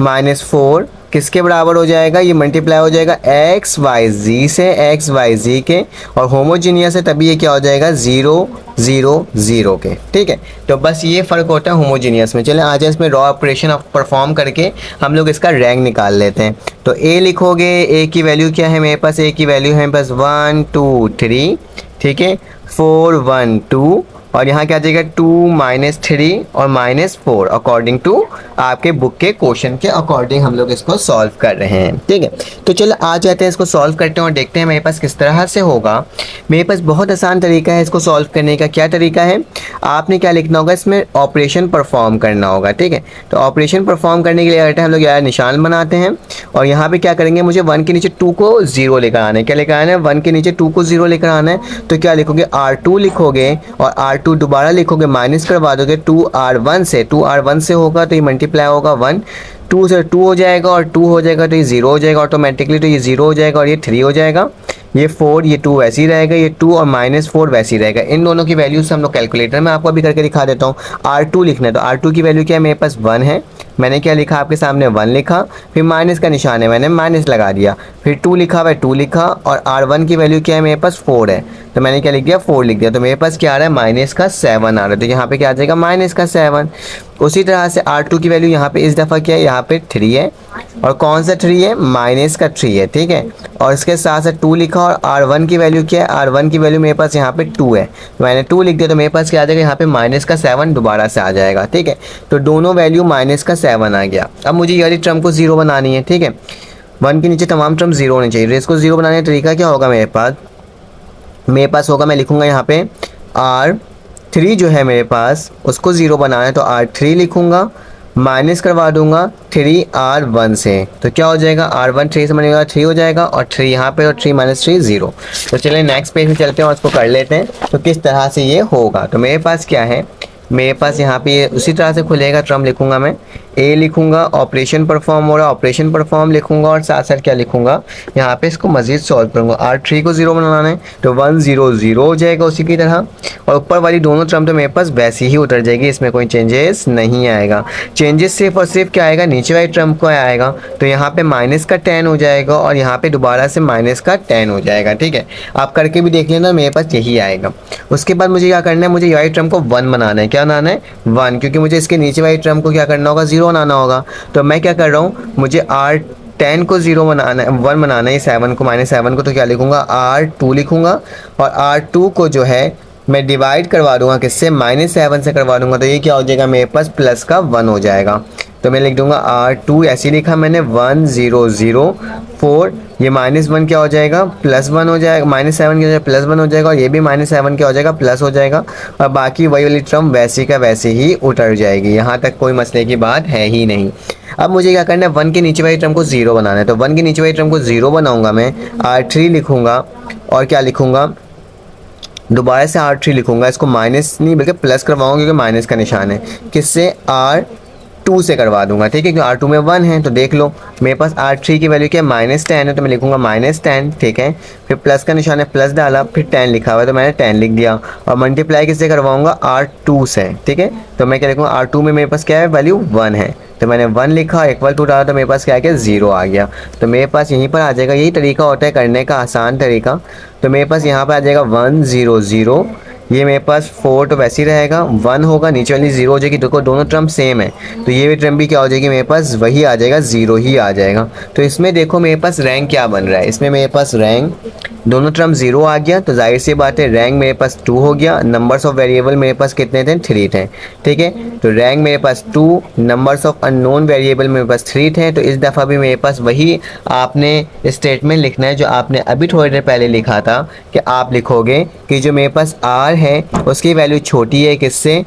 -4 किसके बराबर हो जाएगा, ये मल्टीप्लाई हो जाएगा एक्स वाई जी से, एक्स वाई जी के, और होमोजीनियस है तभी ये क्या हो जाएगा 0 0 0 के, ठीक है। तो बस ये फ़र्क होता है होमोजीनियस में। चलें आज इसमें रॉ ऑपरेशन परफॉर्म करके हम लोग इसका रैंक निकाल लेते हैं। तो ए लिखोगे, ए की वैल्यू क्या है मेरे पास, ए की वैल्यू है बस 1 2 3, ठीक है, 4 1 2, और यहाँ क्या आ जाएगा 2 -3 और -4 अकॉर्डिंग टू आपके बुक के क्वेश्चन के अकॉर्डिंग हम लोग इसको सॉल्व कर रहे हैं, ठीक है। तो चलो आ जाते हैं, इसको सॉल्व करते हैं और देखते हैं मेरे पास किस तरह से होगा। मेरे पास बहुत आसान तरीका है इसको सॉल्व करने का। क्या तरीका है, आपने क्या लिखना होगा, इसमें ऑपरेशन परफॉर्म करना होगा, ठीक है। तो ऑपरेशन परफॉर्म करने के लिए हम लोग यार निशान बनाते हैं, और यहाँ पे क्या करेंगे, मुझे 1 के नीचे 2 को 0 लेकर आना है। क्या लेकर आना है, 1 के नीचे 2 को 0 लेकर आना है। तो क्या लिखोगे, R2 लिखोगे, और R2 दोबारा लिखोगे, माइनस करवा दोगे 2R1 से, 2R1 से होगा तो ये मल्टीप्लाई होगा 1, 2 से 2 हो जाएगा, और 2 हो जाएगा तो ये 0 हो जाएगा ऑटोमेटिकली, तो ये 0 हो जाएगा, और ये 3 हो जाएगा, ये 4, ये 2 वैसे ही रहेगा, ये 2 और -4 वैसे ही रहेगा। इन दोनों की वैल्यूज से हम लोग कैलकुलेटर में आपको अभी करके दिखा देता हूँ। R2 लिखना है, तो R2 की वैल्यू क्या है, मेरे पास 1 है, मैंने क्या लिखा आपके सामने 1 लिखा, फिर माइनस का निशान है, मैंने माइनस लगा दिया, फिर 2 लिखा हुआ है 2 लिखा, और R1 की वैल्यू क्या है मेरे पास 4 है, तो मैंने क्या लिख दिया 4 लिख दिया। तो मेरे पास क्या आ रहा है, -7 आ रहा है, तो यहाँ पे क्या आ जाएगा -7। उसी तरह से R2 की वैल्यू यहाँ पे इस दफ़ा क्या है, यहाँ पे 3 है, और कौन सा 3 है, -3 है, ठीक है। और इसके साथ साथ 2 लिखा, और R1 की वैल्यू क्या है, R1 की वैल्यू मेरे पास यहाँ पे 2 है, तो मैंने 2 लिख दिया। तो मेरे पास क्या आ जाएगा, यहाँ पे -7 दोबारा से आ जाएगा, ठीक है। तो दोनों वैल्यू -7 आ गया। अब मुझे ये वाली टर्म को 0 बनानी है, ठीक है। 1 के नीचे तमाम टर्म 0 होनी चाहिए। इसको 0 बनाने का तरीका क्या होगा, मेरे पास होगा, मैं लिखूँगा यहाँ पे R3 जो है मेरे पास, उसको 0 बनाना है, तो R3 लिखूँगा, माइनस करवा दूंगा 3R1 से, तो क्या हो जाएगा, R1 3 से बनेगा 3 हो जाएगा, और 3 यहाँ पे, और 3 - 3 0। तो चलिए नेक्स्ट पेज में चलते हैं और इसको कर लेते हैं, तो किस तरह से ये होगा। तो मेरे पास क्या है, मेरे पास यहाँ पे ये उसी तरह से खुलेगा, टर्म लिखूंगा मैं, ए लिखूंगा, ऑपरेशन परफॉर्म हो रहा है, ऑपरेशन परफॉर्म लिखूंगा, और साथ साथ क्या लिखूंगा, यहाँ पे इसको मजीद सॉल्व करूंगा। R3 को 0 बनाना है, तो 1 0 0 हो जाएगा उसी की तरह, और ऊपर वाली दोनों टर्म तो मेरे पास वैसी ही उतर जाएगी, इसमें कोई चेंजेस नहीं आएगा। चेंजेस सिर्फ और सिर्फ क्या आएगा, नीचे वाली टर्म को आएगा, तो यहाँ पे -10 हो जाएगा, और यहाँ पे दोबारा से -10 हो जाएगा, ठीक है। आप करके भी देख लेना, मेरे पास यही आएगा। उसके बाद मुझे क्या करना है, मुझे यही टर्म को 1 बनाना है। क्या बनाना है, 1, क्योंकि मुझे इसके नीचे वाली टर्म को क्या करना होगा, 0 बनाना होगा। तो मैं क्या कर रहा हूँ, मुझे 10 को 0 बनाना है, 1 बनाना है 7 को, -7 को, तो क्या लिखूंगा R2 लिखूंगा। और R2 को जो है मैं डिवाइड करवा दूंगा किससे, -7 से करवा दूंगा, तो ये क्या हो जाएगा मेरे पास प्लस का 1 हो जाएगा। तो मैं लिख दूंगा R2 ऐसे लिखा मैंने 1004, ये -1 क्या हो जाएगा +1 हो जाएगा, -7 क्या हो जाएगा +1 हो जाएगा, और ये भी -7 क्या हो जाएगा प्लस हो जाएगा, और बाकी वही वाली टर्म वैसी का वैसे ही उतर जाएगी। यहाँ तक कोई मसले की बात है ही नहीं। अब मुझे क्या करना है, 1 के नीचे वाली टर्म को 0 बनाना है, तो 1 के नीचे वाली टर्म को 0 बनाऊंगा मैं, R3 लिखूंगा, और क्या लिखूंगा, दोबारा से R3 लिखूंगा, इसको माइनस नहीं बल्कि प्लस करवाऊंगा क्योंकि माइनस का निशान है, किससे R2 से करवा दूंगा, ठीक है, क्योंकि R2 में 1 है। तो देख लो मेरे पास R3 की वैल्यू क्या है -10 है, तो मैं लिखूंगा -10, ठीक है, फिर प्लस का निशान है प्लस डाला, फिर 10 लिखा हुआ है तो मैंने 10 लिख दिया, और मल्टीप्लाई किससे करवाऊंगा R2 से, ठीक है। तो मैं क्या लिखूंगा, R2 में मेरे पास क्या है वैल्यू 1 है, तो मैंने 1 लिखा, इक्वल टू डाला, तो मेरे पास क्या है कि 0 आ गया। तो मेरे पास यहीं पर आ जाएगा, यही तरीका होता है करने का, आसान तरीका। तो मेरे पास यहाँ पर आ जाएगा 100, ये मेरे पास 4 तो वैसे ही रहेगा, 1 होगा, नीचे वाली 0 हो जाएगी, देखो दोनों टर्म सेम है, तो ये भी टर्म भी क्या हो जाएगी मेरे पास वही आ जाएगा, 0 ही आ जाएगा। तो इसमें देखो मेरे पास रैंक क्या बन रहा है, इसमें मेरे पास रैंक दोनों टर्म 0 आ गया, तो जाहिर सी बात है रैंक मेरे पास 2 हो गया। नंबर्स ऑफ वेरिएबल मेरे पास कितने थे, 3 थे, ठीक है। तो रैंक मेरे पास 2, नंबर्स ऑफ अननोन वेरिएबल मेरे पास 3 थे। तो इस दफ़ा भी मेरे पास वही आपने स्टेटमेंट लिखना है जो आपने अभी थोड़ी देर पहले लिखा था, कि आप लिखोगे कि जो मेरे पास R है उसकी वैल्यू छोटी है किससे,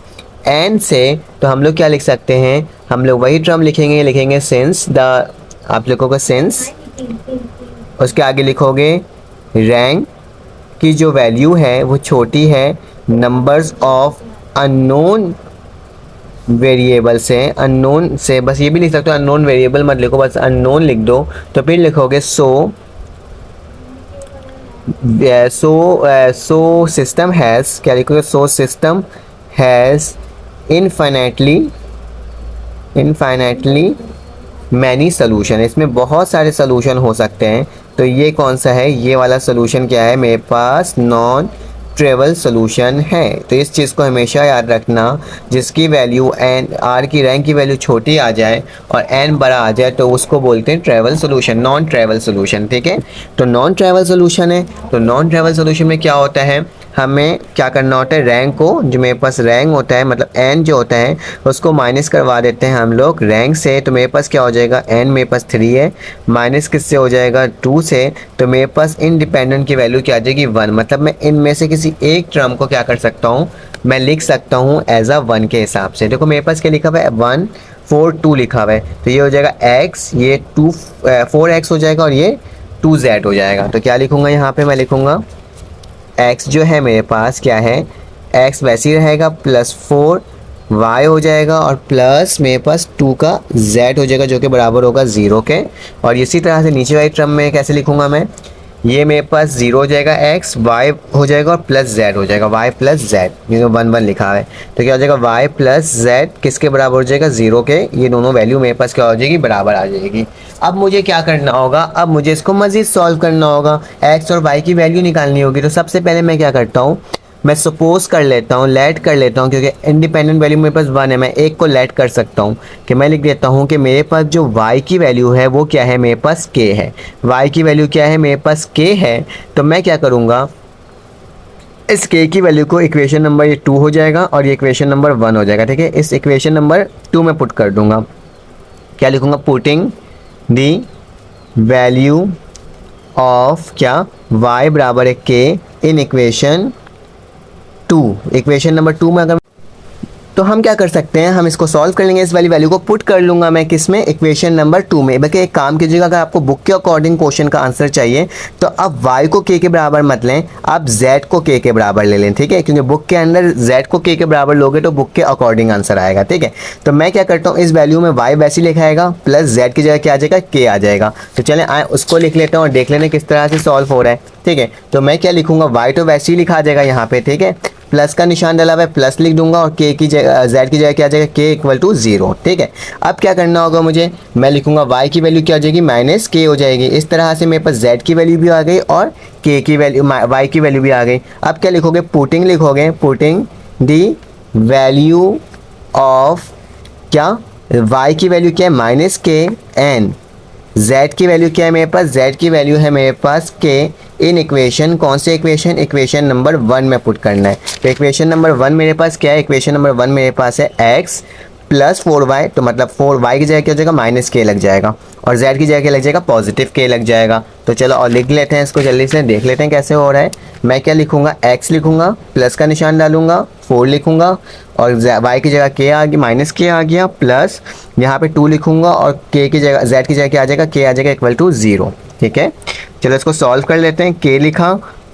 n से। तो हम लोग क्या लिख सकते हैं, हम लोग वही टर्म लिखेंगे सिंस द, आप लिखोगे सिंस, उसके आगे लिखोगे रैंक की जो वैल्यू है वो छोटी है नंबर्स ऑफ अननोन वेरिएबल से, अननोन से, बस ये भी लिख सकते हो, अननोन वेरिएबल मत लिखो, बस अननोन लिख दो। तो फिर लिखोगे सो सिस्टम हैज़, क्या लिखोगे, so system has infinitely many solution, इसमें बहुत सारे सोल्यूशन हो सकते हैं। तो ये कौन सा है, ये वाला सोल्यूशन क्या है मेरे पास, नॉन ट्रेवल सोल्यूशन है। तो इस चीज़ को हमेशा याद रखना, जिसकी वैल्यू n, R की रैंक की वैल्यू छोटी आ जाए और n बड़ा आ जाए तो उसको बोलते हैं travel solution, non travel solution, ठीक है। तो नॉन ट्रेवल सोल्यूशन है, तो नॉन ट्रेवल सोल्यूशन में क्या होता है, हमें क्या करना होता है, रैंक को, जो मेरे पास रैंक होता है मतलब n जो होता है उसको माइनस करवा देते हैं हम लोग रैंक से। तो मेरे पास क्या हो जाएगा, n मेरे पास 3 है, माइनस किससे हो जाएगा 2 से, तो मेरे पास इंडिपेंडेंट की वैल्यू क्या आ जाएगी 1। मतलब मैं इनमें से किसी एक टर्म को क्या कर सकता हूँ, मैं लिख सकता हूँ एज अ 1 के हिसाब से। देखो मेरे पास क्या लिखा हुआ है 1 4 2 लिखा हुआ है, तो ये हो जाएगा x, ये 4x हो जाएगा, और ये 2z हो जाएगा। तो क्या लिखूँगा यहाँ पर, मैं लिखूँगा x जो है मेरे पास क्या है, x वैसे ही रहेगा, +4y हो जाएगा, और प्लस मेरे पास 2 का z हो जाएगा जो कि बराबर होगा 0 के। और इसी तरह से नीचे वाली टर्म में कैसे लिखूंगा मैं, ये मेरे पास 0 हो जाएगा, x y हो जाएगा और प्लस z हो जाएगा, y प्लस z, ये 1 1 लिखा है। तो क्या हो जाएगा, y प्लस z किसके बराबर हो जाएगा, 0 के। ये दोनों वैल्यू मेरे पास क्या हो जाएगी, बराबर आ जाएगी। अब मुझे क्या करना होगा, अब मुझे इसको मज़ीद सॉल्व करना होगा, x और y की वैल्यू निकालनी होगी। तो सबसे पहले मैं क्या करता हूँ, मैं सपोज कर लेता हूँ, लेट कर लेता हूँ, क्योंकि इंडिपेंडेंट वैल्यू मेरे पास 1 है, मैं एक को लेट कर सकता हूँ, कि मैं लिख देता हूँ कि मेरे पास जो y की वैल्यू है वो क्या है, मेरे पास k है। y की वैल्यू क्या है, मेरे पास k है। तो मैं क्या करूँगा, इस k की वैल्यू को इक्वेशन नंबर ये 2 हो जाएगा और ये इक्वेशन नंबर 1 हो जाएगा, ठीक है। इस इक्वेशन नंबर 2 में पुट कर दूँगा, क्या लिखूँगा, पुटिंग दी वैल्यू ऑफ क्या, y बराबर है k in equation 2, equation number 2 में अगर, तो हम क्या कर सकते हैं, हम इसको सॉल्व कर लेंगे, इस वाली वैल्यू को पुट कर लूँगा मैं किस में, इक्वेशन नंबर 2 में। बल्कि एक काम कीजिएगा, अगर आपको बुक के अकॉर्डिंग क्वेश्चन का आंसर चाहिए तो आप y को k के बराबर मत लें, आप z को k के बराबर ले लें, ठीक है, क्योंकि बुक के अंदर z को k के बराबर लोगे तो बुक के अकॉर्डिंग आंसर आएगा, ठीक है। तो मैं क्या करता हूँ, इस वैल्यू में y वैसे लिखा आएगा, प्लस z की जगह क्या आ जाएगा, k आ जाएगा। तो चलें आए उसको लिख लेता हूँ और देख लेना किस तरह से सॉल्व हो रहा है, ठीक है। तो मैं क्या लिखूँगा, y तो वैसे ही लिखा आ जाएगा यहाँ पे, ठीक है, प्लस का निशान डाला हुआ है, प्लस लिख दूंगा, और k की जगह, z की जगह क्या आ जाएगा, k इक्वल टू 0, ठीक है। अब क्या करना होगा मुझे, मैं लिखूंगा y की वैल्यू क्या हो जाएगी, माइनस k हो जाएगी। इस तरह से मेरे पास z की वैल्यू भी आ गई और k की वैल्यू, y की वैल्यू भी आ गई। अब क्या लिखोगे, पुटिंग लिखोगे, पुटिंग दी वैल्यू ऑफ क्या, y की वैल्यू क्या है, -k n z की वैल्यू क्या है मेरे पास, z की वैल्यू है मेरे पास k इन इक्वेशन, कौन से इक्वेशन, इक्वेशन नंबर 1 में पुट करना है। तो इक्वेशन नंबर 1 मेरे पास क्या है, इक्वेशन नंबर 1 मेरे पास है x प्लस 4y, तो मतलब 4y की जगह क्या हो जाएगा, माइनस k लग जाएगा, और z की जगह क्या लग जाएगा, पॉजिटिव k लग जाएगा। तो चलो और लिख लेते हैं इसको, जल्दी से देख लेते हैं कैसे हो रहा है। मैं क्या लिखूंगा, x लिखूंगा, प्लस का निशान डालूंगा, 4 लिखूंगा, और y की जगह k आ गई, माइनस k आ गया, प्लस यहाँ पे 2 लिखूंगा, और k की जगह, z की जगह क्या आ जाएगा, k आ जाएगा इक्वल टू 0। ठीक है, चलो इसको सॉल्व कर लेते हैं। k लिखा,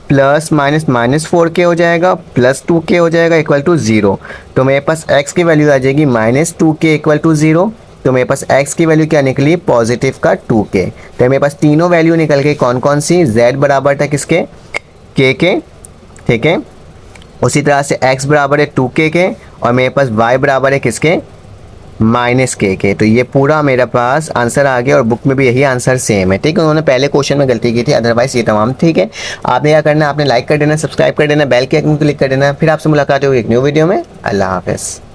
प्लस माइनस माइनस 4k हो जाएगा, प्लस 2k हो जाएगा इक्वल टू 0। तो मेरे पास x की वैल्यू आ जाएगी माइनस 2k इक्वल टू 0। तो मेरे पास x की वैल्यू क्या निकली, पॉजिटिव का 2k। तो मेरे पास तीनों वैल्यू निकल गई, कौन कौन सी, z बराबर था किसके, k के, ठीक है, उसी तरह से x बराबर है 2k के, और मेरे पास y बराबर है किसके, माइनस के। तो ये पूरा मेरे पास आंसर आ गया, और बुक में भी यही आंसर सेम है। ठीक है, उन्होंने पहले क्वेश्चन में गलती की थी, अदरवाइज ये तमाम ठीक है। आपने क्या करना है, आपने लाइक कर देना, सब्सक्राइब कर देना, बेल के आइकन क्लिक कर देना। फिर आपसे मुलाकात होगी एक न्यू वीडियो में। अल्लाह हाफिज़।